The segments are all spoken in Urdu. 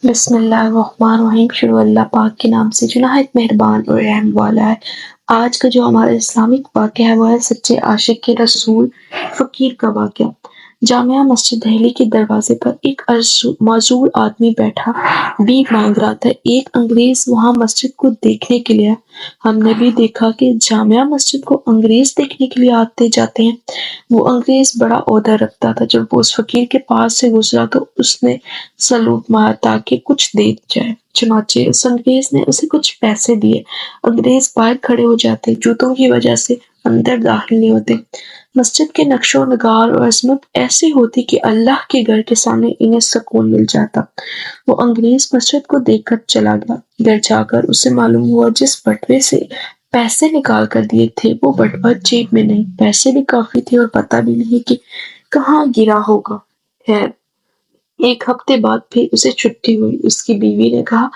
بسم اللہ الرحمن الرحیم، شروع اللہ پاک کے نام سے جو نہایت مہربان اور رحم والا ہے۔ آج کا جو ہمارا اسلامک واقعہ ہے وہ ہے سچے عاشق کے رسول فقیر کا واقعہ۔ جامعہ مسجد دہلی کے دروازے پر ایک معذور آدمی بیٹھا بھیک مانگ رہا تھا۔ ایک انگریز وہاں مسجد کو دیکھنے کے لیے آیا۔ ہم نے بھی دیکھا کہ جامعہ مسجد کو انگریز دیکھنے کے لیے آتے جاتے ہیں۔ وہ انگریز بڑا عہدہ رکھتا تھا۔ جب وہ اس فقیر کے پاس سے گزرا تو اس نے سلوٹ مارا تاکہ کچھ دے جائے۔ چنانچہ اس انگریز نے اسے کچھ پیسے دیے۔ انگریز باہر کھڑے ہو جاتے، جوتوں کی وجہ سے اندر داخل نہیں ہوتے۔ مسجد کے نقش و نگار اور عظمت ایسی ہوتی کہ اللہ کے گھر کے سامنے انہیں سکون مل جاتا۔ وہ انگریز مسجد کو دیکھ کر چلا گیا۔ گھر جا کر اسے معلوم ہوا جس بٹوے سے پیسے نکال کر دیے تھے وہ بٹوا جیب میں نہیں، پیسے بھی کافی تھے اور پتہ بھی نہیں کہ کہاں گرا ہوگا۔ خیر، ایک ہفتے بعد پھر اسے چھٹی ہوئی۔ اس کی بیوی نے کہا،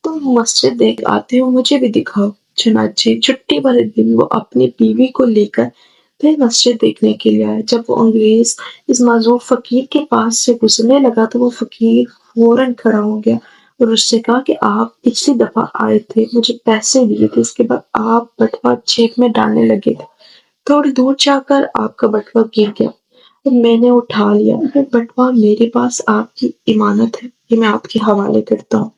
تم مسجد دیکھ آتے ہو، مجھے بھی دکھاؤ۔ چنانچہ چھٹی والے دن وہ اپنی بیوی کو لے کر پھر مسجد دیکھنے کے لیے آیا۔ جب وہ انگریز اس معذور فقیر کے پاس سے گزرنے لگا تو وہ فقیر فوراً کھڑا ہو گیا اور اس سے کہا کہ آپ پچھلی دفعہ آئے تھے، مجھے پیسے دیے تھے، اس کے بعد آپ بٹوا جیب میں ڈالنے لگے تھے، تھوڑی دور جا کر آپ کا بٹوا گر گیا اور میں نے اٹھا لیا۔ یہ بٹوا میرے پاس آپ کی امانت ہے، یہ میں آپ کے حوالے کرتا ہوں۔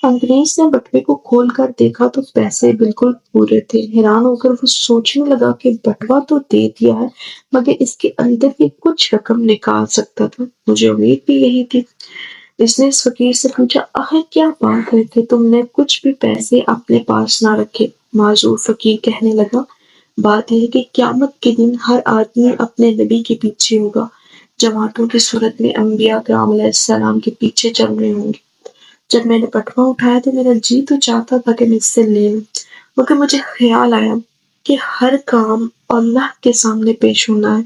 انگریز نے بٹوے کو کھول کر دیکھا تو پیسے بالکل پورے تھے۔ حیران ہو کر وہ سوچنے لگا کہ بٹوا تو دے دیا ہے مگر اس کے اندر بھی کچھ رقم نکال سکتا تھا، مجھے امید بھی یہی تھی۔ اس نے اس فقیر سے پوچھا، آخر کیا بات ہے کہ تم نے کچھ بھی پیسے اپنے پاس نہ رکھے؟ معذور فقیر کہنے لگا، بات یہ ہے کہ قیامت کے دن ہر آدمی اپنے نبی کے پیچھے ہوگا، جماعتوں کی صورت میں انبیاء کرام علیہ السلام کے پیچھے چل رہے ہوں گے۔ جب میں نے بٹوا اٹھایا تو میرا جی تو چاہتا تھا کہ میں اس سے لے لوں، مگر مجھے خیال آیا کہ ہر کام اللہ کے سامنے پیش ہونا ہے،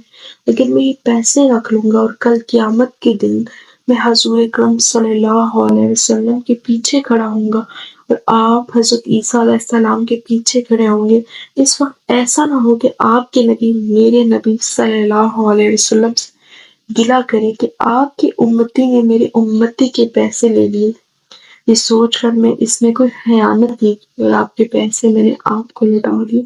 لیکن میں یہ پیسے رکھ لوں گا اور کل قیامت کے دن میں حضور اکرم صلی اللہ علیہ وسلم کے پیچھے کھڑا ہوں گا اور آپ حضرت عیسیٰ علیہ السلام کے پیچھے کھڑے ہوں گے۔ اس وقت ایسا نہ ہو کہ آپ کے نبی میرے نبی صلی اللہ علیہ وسلم سے گلہ کرے کہ آپ کی امتی نے میرے امتی کے پیسے لے لیے۔ یہ سوچ کر میں اس میں کوئی خیانت نہیں کی اور آپ کے پیسے میں نے آپ کو لوٹا دیے۔